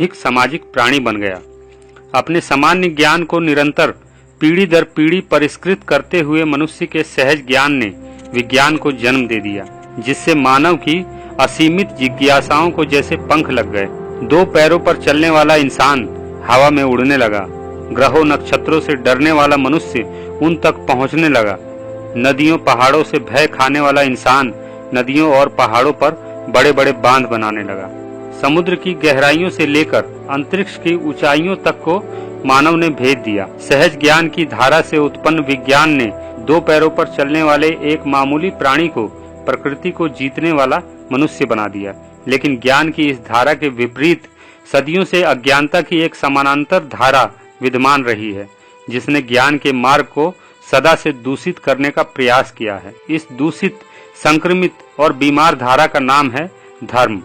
एक सामाजिक प्राणी बन गया। अपने सामान्य ज्ञान को निरंतर पीढ़ी दर पीढ़ी परिष्कृत करते हुए मनुष्य के सहज ज्ञान ने विज्ञान को जन्म दे दिया, जिससे मानव की असीमित जिज्ञासाओं को जैसे पंख लग गए। 2 पैरों पर चलने वाला इंसान हवा में उड़ने लगा। ग्रहों नक्षत्रों से डरने वाला मनुष्य उन तक पहुंचने लगा। नदियों पहाड़ों से भय खाने वाला इंसान नदियों और पहाड़ों पर बड़े बड़े बांध बनाने लगा। समुद्र की गहराइयों से लेकर अंतरिक्ष की ऊंचाइयों तक को मानव ने भेद दिया। सहज ज्ञान की धारा से उत्पन्न विज्ञान ने 2 पैरों पर चलने वाले एक मामूली प्राणी को प्रकृति को जीतने वाला मनुष्य बना दिया। लेकिन ज्ञान की इस धारा के विपरीत सदियों से अज्ञानता की एक समानांतर धारा विद्यमान रही है, जिसने ज्ञान के मार्ग को सदा से दूषित करने का प्रयास किया है। इस दूषित, संक्रमित और बीमार धारा का नाम है धर्म।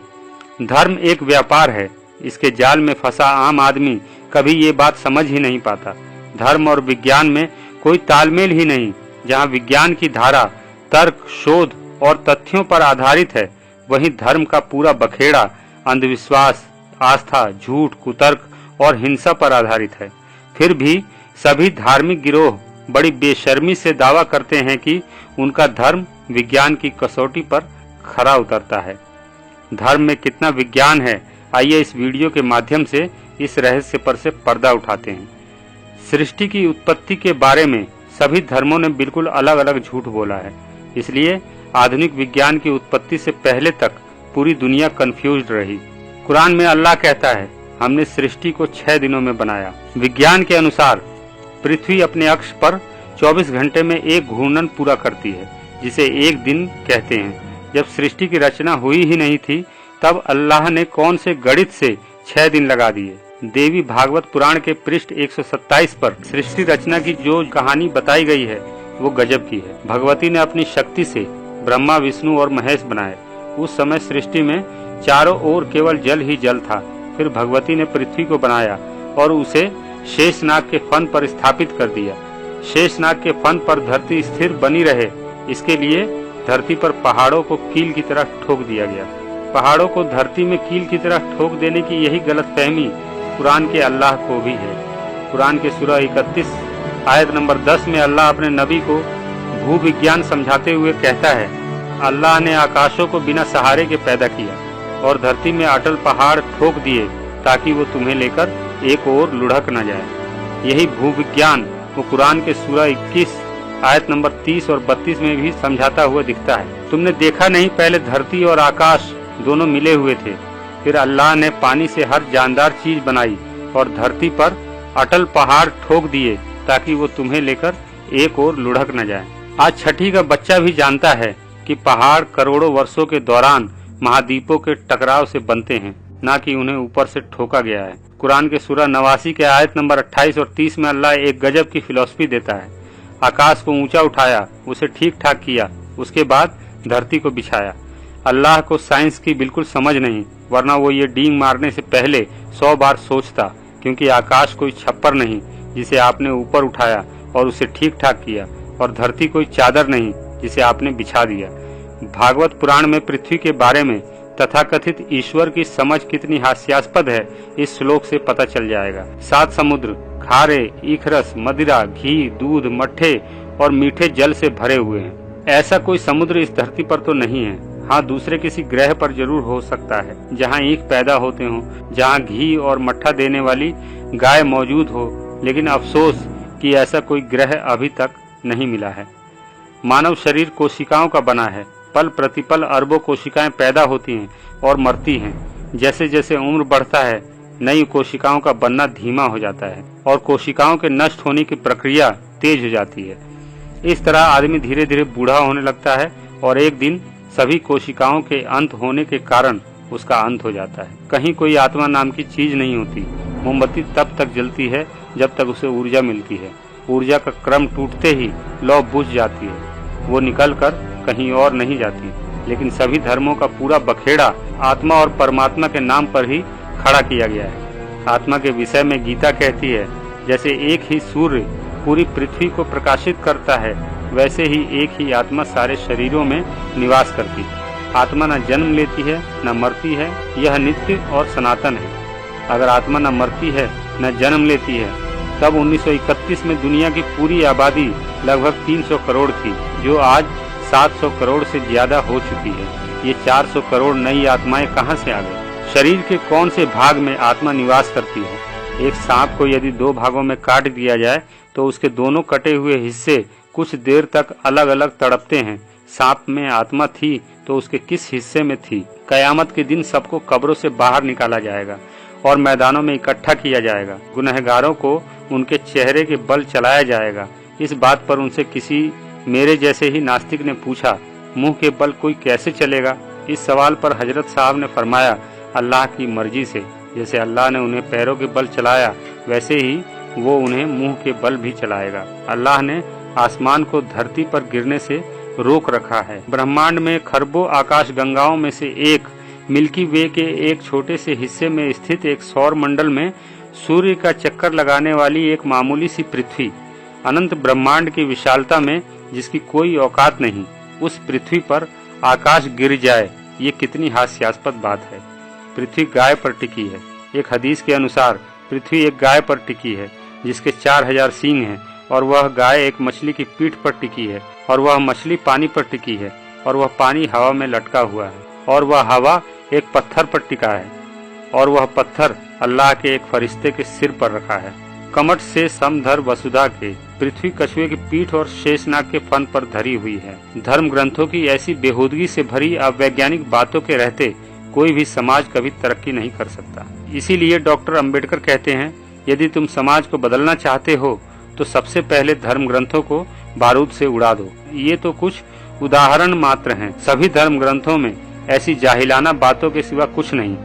धर्म एक व्यापार है। इसके जाल में फंसा आम आदमी कभी ये बात समझ ही नहीं पाता। धर्म और विज्ञान में कोई तालमेल ही नहीं। जहाँ विज्ञान की धारा तर्क, शोध और तथ्यों पर आधारित है, वहीं धर्म का पूरा बखेड़ा अंधविश्वास, आस्था, झूठ, कुतर्क और हिंसा पर आधारित है। फिर भी सभी धार्मिक गिरोह बड़ी बेशर्मी से दावा करते हैं कि उनका धर्म विज्ञान की कसौटी पर खरा उतरता है। धर्म में कितना विज्ञान है, आइए इस वीडियो के माध्यम से इस रहस्य पर से पर्दा उठाते हैं। सृष्टि की उत्पत्ति के बारे में सभी धर्मों ने बिल्कुल अलग अलग झूठ बोला है। इसलिए आधुनिक विज्ञान की उत्पत्ति से पहले तक पूरी दुनिया कंफ्यूज्ड रही। कुरान में अल्लाह कहता है, हमने सृष्टि को 6 दिनों में बनाया। विज्ञान के अनुसार पृथ्वी अपने अक्ष पर 24 घंटे में एक घूर्णन पूरा करती है, जिसे एक दिन कहते हैं। जब सृष्टि की रचना हुई ही नहीं थी, तब अल्लाह ने कौन से गणित से 6 दिन लगा दिए। देवी भागवत पुराण के पृष्ठ 127 पर सृष्टि रचना की जो कहानी बताई गई है, वो गजब की है। भगवती ने अपनी शक्ति से ब्रह्मा, विष्णु और महेश बनाए। उस समय सृष्टि में चारों ओर केवल जल ही जल था। फिर भगवती ने पृथ्वी को बनाया और उसे शेषनाग के फन पर स्थापित कर दिया। शेषनाग के फन पर धरती स्थिर बनी रहे, इसके लिए धरती पर पहाड़ों को कील की तरह ठोक दिया गया। पहाड़ों को धरती में कील की तरह ठोक देने की यही गलतफहमी कुरान के अल्लाह को भी है। कुरान के सूरह 31 आयत नंबर 10 में अल्लाह अपने नबी को भूविज्ञान समझाते हुए कहता है, अल्लाह ने आकाशों को बिना सहारे के पैदा किया और धरती में अटल पहाड़ ठोक दिए ताकि वो तुम्हें लेकर एक ओर लुढ़क न जाए। यही भूविज्ञान वो कुरान के सूरह 21 आयत नंबर 30 और 32 में भी समझाता हुआ दिखता है। तुमने देखा नहीं, पहले धरती और आकाश दोनों मिले हुए थे, फिर अल्लाह ने पानी से हर जानदार चीज बनाई और धरती पर अटल पहाड़ ठोक दिए ताकि वो तुम्हें लेकर एक ओर लुढ़क न जाए। आज छठी का बच्चा भी जानता है कि पहाड़ करोड़ों वर्षों के दौरान महाद्वीपों के टकराव से बनते हैं, न कि उन्हें ऊपर से ठोका गया है। कुरान के सूरह 89 के आयत नंबर 28 और 30 में अल्लाह एक गजब की फिलॉसफी देता है। आकाश को ऊंचा उठाया, उसे ठीक ठाक किया, उसके बाद धरती को बिछाया। अल्लाह को साइंस की बिल्कुल समझ नहीं, वरना वो ये डींग मारने से पहले 100 बार सोचता, क्योंकि आकाश कोई छप्पर नहीं जिसे आपने ऊपर उठाया और उसे ठीक ठाक किया, और धरती कोई चादर नहीं जिसे आपने बिछा दिया। भागवत पुराण में पृथ्वी के बारे में तथाकथित ईश्वर की समझ कितनी हास्यास्पद है, इस श्लोक से पता चल जाएगा। 7 समुद्र खारे, ईखरस, मदिरा, घी, दूध, मट्ठे और मीठे जल से भरे हुए हैं। ऐसा कोई समुद्र इस धरती पर तो नहीं है। हाँ, दूसरे किसी ग्रह पर जरूर हो सकता है, जहाँ ईख पैदा होते हों, जहाँ घी और मट्ठा देने वाली गाय मौजूद हो, लेकिन अफसोस कि ऐसा कोई ग्रह अभी तक नहीं मिला है। मानव शरीर कोशिकाओं का बना है। पल प्रतिपल अरबों कोशिकाएं पैदा होती हैं और मरती हैं। जैसे जैसे उम्र बढ़ता है, नई कोशिकाओं का बनना धीमा हो जाता है और कोशिकाओं के नष्ट होने की प्रक्रिया तेज हो जाती है। इस तरह आदमी धीरे धीरे बूढ़ा होने लगता है और एक दिन सभी कोशिकाओं के अंत होने के कारण उसका अंत हो जाता है। कहीं कोई आत्मा नाम की चीज नहीं होती। मोमबत्ती तब तक जलती है जब तक उसे ऊर्जा मिलती है। ऊर्जा का क्रम टूटते ही लौ बुझ जाती है, वो निकलकर कहीं और नहीं जाती। लेकिन सभी धर्मों का पूरा बखेड़ा आत्मा और परमात्मा के नाम पर ही खड़ा किया गया है। आत्मा के विषय में गीता कहती है, जैसे एक ही सूर्य पूरी पृथ्वी को प्रकाशित करता है, वैसे ही एक ही आत्मा सारे शरीरों में निवास करती है। आत्मा न जन्म लेती है न मरती है, यह नित्य और सनातन है। अगर आत्मा न मरती है न जन्म लेती है, तब 1931 में दुनिया की पूरी आबादी लगभग 300 करोड़ थी, जो आज 700 करोड़ से ज्यादा हो चुकी है। ये 400 करोड़ नई आत्माएं कहां से आ गई? शरीर के कौन से भाग में आत्मा निवास करती है? एक सांप को यदि 2 भागों में काट दिया जाए तो उसके दोनों कटे हुए हिस्से कुछ देर तक अलग अलग तड़पते हैं। सांप में आत्मा थी तो उसके किस हिस्से में थी? कयामत के दिन सबको कब्रों से बाहर निकाला जाएगा और मैदानों में इकट्ठा किया जाएगा। गुनहगारों को उनके चेहरे के बल चलाया जाएगा। इस बात पर उनसे किसी मेरे जैसे ही नास्तिक ने पूछा, मुंह के बल कोई कैसे चलेगा? इस सवाल पर हजरत साहब ने फरमाया, अल्लाह की मर्जी से। जैसे अल्लाह ने उन्हें पैरों के बल चलाया, वैसे ही वो उन्हें मुंह के बल भी चलाएगा। अल्लाह ने आसमान को धरती पर गिरने से रोक रखा है। ब्रह्मांड में खरबों आकाश गंगाओं में से एक मिल्की वे के एक छोटे से हिस्से में स्थित एक सौर मंडल में सूर्य का चक्कर लगाने वाली एक मामूली सी पृथ्वी, अनंत ब्रह्मांड की विशालता में जिसकी कोई औकात नहीं, उस पृथ्वी पर आकाश गिर जाए, ये कितनी हास्यास्पद बात है। पृथ्वी गाय पर टिकी है। एक हदीस के अनुसार पृथ्वी एक गाय पर टिकी है जिसके 4000 सींग हैं, और वह गाय एक मछली की पीठ पर टिकी है, और वह मछली पानी पर टिकी है, और वह पानी हवा में लटका हुआ है, और वह हवा एक पत्थर पर टिका है, और वह पत्थर अल्लाह के एक फरिश्ते के सिर पर रखा है। कमठ से समधर वसुधा के पृथ्वी कछुए की पीठ और शेषनाग के फन पर धरी हुई है। धर्म ग्रंथों की ऐसी बेहूदगी से भरी अवैज्ञानिक बातों के रहते कोई भी समाज कभी तरक्की नहीं कर सकता। इसीलिए डॉक्टर अंबेडकर कहते हैं, यदि तुम समाज को बदलना चाहते हो तो सबसे पहले धर्म ग्रंथों को बारूद से उड़ा दो। ये तो कुछ उदाहरण मात्र हैं। सभी धर्म ग्रंथों में ऐसी जाहिलाना बातों के सिवा कुछ नहीं।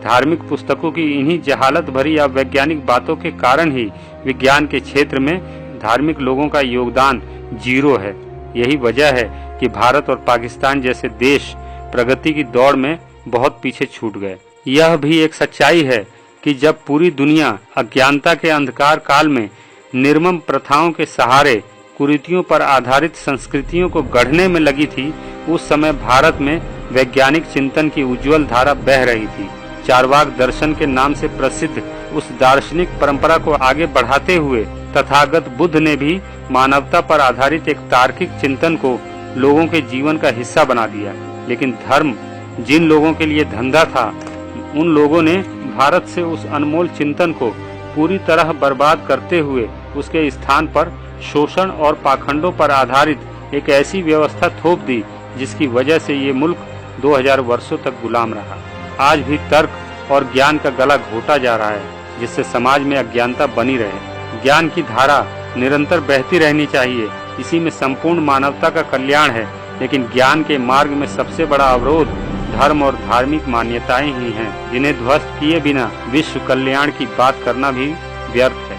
धार्मिक पुस्तकों की इन्हीं जहालत भरी अवैज्ञानिक बातों के कारण ही विज्ञान के क्षेत्र में धार्मिक लोगों का योगदान 0 है। यही वजह है कि भारत और पाकिस्तान जैसे देश प्रगति की दौड़ में बहुत पीछे छूट गए। यह भी एक सच्चाई है कि जब पूरी दुनिया अज्ञानता के अंधकार काल में निर्मम प्रथाओं के सहारे कुरीतियों पर आधारित संस्कृतियों को गढ़ने में लगी थी, उस समय भारत में वैज्ञानिक चिंतन की उज्जवल धारा बह रही थी। चारवाक दर्शन के नाम से प्रसिद्ध उस दार्शनिक परंपरा को आगे बढ़ाते हुए तथागत बुद्ध ने भी मानवता पर आधारित एक तार्किक चिंतन को लोगों के जीवन का हिस्सा बना दिया। लेकिन धर्म जिन लोगों के लिए धंधा था, उन लोगों ने भारत से उस अनमोल चिंतन को पूरी तरह बर्बाद करते हुए उसके स्थान पर शोषण और पाखंडों पर आधारित एक ऐसी व्यवस्था थोप दी जिसकी वजह से ये मुल्क 2000 वर्षों तक गुलाम रहा। आज भी तर्क और ज्ञान का गला घोटा जा रहा है, जिससे समाज में अज्ञानता बनी रहे। ज्ञान की धारा निरंतर बहती रहनी चाहिए, इसी में संपूर्ण मानवता का कल्याण है। लेकिन ज्ञान के मार्ग में सबसे बड़ा अवरोध धर्म और धार्मिक मान्यताएं ही हैं, जिन्हें ध्वस्त किए बिना विश्व कल्याण की बात करना भी व्यर्थ है।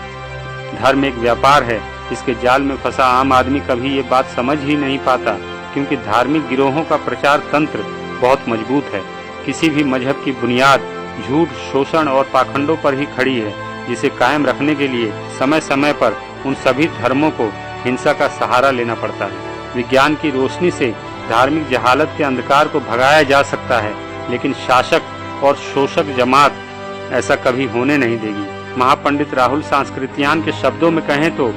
धर्म एक व्यापार है, इसके जाल में फंसा आम आदमी कभी ये बात समझ ही नहीं पाता, क्योंकि धार्मिक गिरोहों का प्रचार तंत्र बहुत मजबूत है। किसी भी मजहब की बुनियाद झूठ, शोषण और पाखंडों पर ही खड़ी है, जिसे कायम रखने के लिए समय समय पर उन सभी धर्मों को हिंसा का सहारा लेना पड़ता है। विज्ञान की रोशनी से धार्मिक जहालत के अंधकार को भगाया जा सकता है, लेकिन शासक और शोषक जमात ऐसा कभी होने नहीं देगी। महापंडित राहुल सांस्कृत्यायन के शब्दों में कहें तो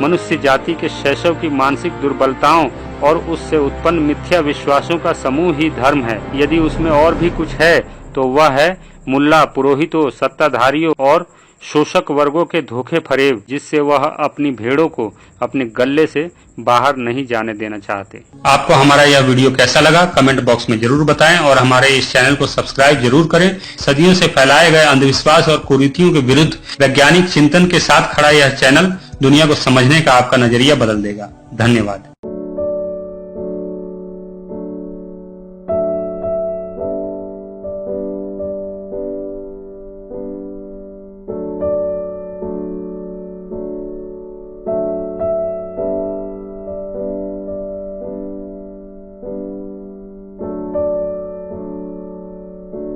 मनुष्य जाति के शैशव की मानसिक दुर्बलताओं और उससे उत्पन्न मिथ्या विश्वासों का समूह ही धर्म है। यदि उसमें और भी कुछ है तो वह है मुल्ला, पुरोहितों, सत्ताधारियों और शोषक वर्गों के धोखे फरेब, जिससे वह अपनी भेड़ों को अपने गले से बाहर नहीं जाने देना चाहते। आपको हमारा यह वीडियो कैसा लगा कमेंट बॉक्स में जरूर बताएं और हमारे इस चैनल को सब्सक्राइब जरूर करें। सदियों से फैलाए गए अंधविश्वास और कुरीतियों के विरुद्ध वैज्ञानिक चिंतन के साथ खड़ा यह चैनल दुनिया को समझने का आपका नजरिया बदल देगा। धन्यवाद।